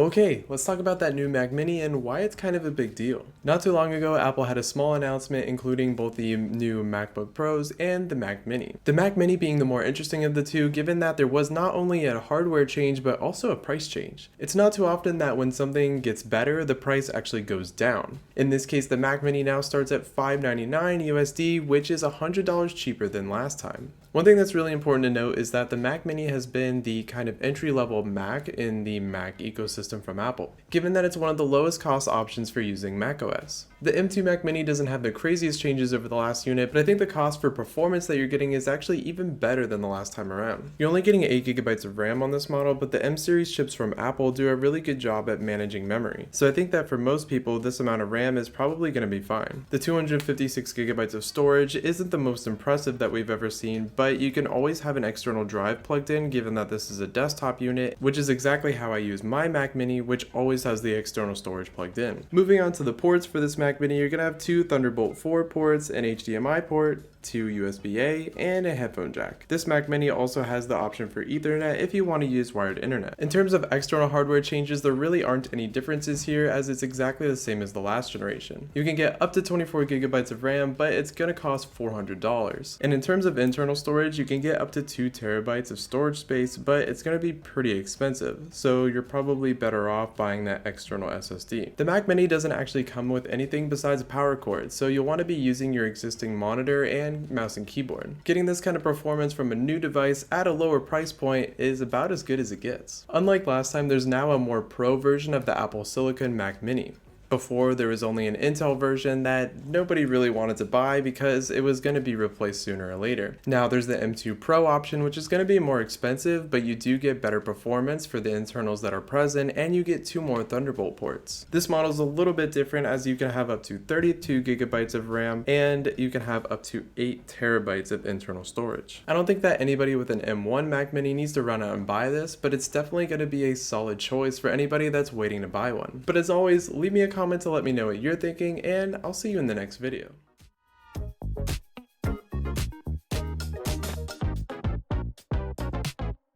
Okay, let's talk about that new Mac Mini and why it's kind of a big deal. Not too long ago, Apple had a small announcement including both the new MacBook Pros and the Mac Mini. The Mac Mini being the more interesting of the two, given that there was not only a hardware change but also a price change. It's not too often that when something gets better, the price actually goes down. In this case, the Mac Mini now starts at $599 USD, which is $100 cheaper than last time. One thing that's really important to note is that the Mac Mini has been the kind of entry-level Mac in the Mac ecosystem from Apple, given that it's one of the lowest cost options for using macOS. The M2 Mac Mini doesn't have the craziest changes over the last unit, but I think the cost for performance that you're getting is actually even better than the last time around. You're only getting 8GB of RAM on this model, but the M series chips from Apple do a really good job at managing memory. So I think that for most people, this amount of RAM is probably going to be fine. The 256GB of storage isn't the most impressive that we've ever seen, but you can always have an external drive plugged in given that this is a desktop unit, which is exactly how I use my Mac Mini, which always has the external storage plugged in. Moving on to the ports for this Mac Mini, you're going to have two Thunderbolt 4 ports, an HDMI port, two USB-A, and a headphone jack. This Mac Mini also has the option for Ethernet if you want to use wired internet. In terms of external hardware changes, there really aren't any differences here as it's exactly the same as the last generation. You can get up to 24GB of RAM, but it's going to cost $400. And in terms of internal storage, you can get up to 2TB of storage space, but it's going to be pretty expensive, so you're probably better off buying that external SSD. The Mac Mini doesn't actually come with anything besides a power cord, so you'll want to be using your existing monitor and mouse and keyboard. Getting this kind of performance from a new device at a lower price point is about as good as it gets. Unlike last time, there's now a more pro version of the Apple Silicon Mac Mini. Before, there was only an Intel version that nobody really wanted to buy because it was going to be replaced sooner or later. Now there's the M2 Pro option, which is going to be more expensive, but you do get better performance for the internals that are present, and you get two more Thunderbolt ports. This model is a little bit different as you can have up to 32GB of RAM, and you can have up to 8TB of internal storage. I don't think that anybody with an M1 Mac Mini needs to run out and buy this, but it's definitely going to be a solid choice for anybody that's waiting to buy one. But as always, leave me a comment to let me know what you're thinking, and I'll see you in the next video.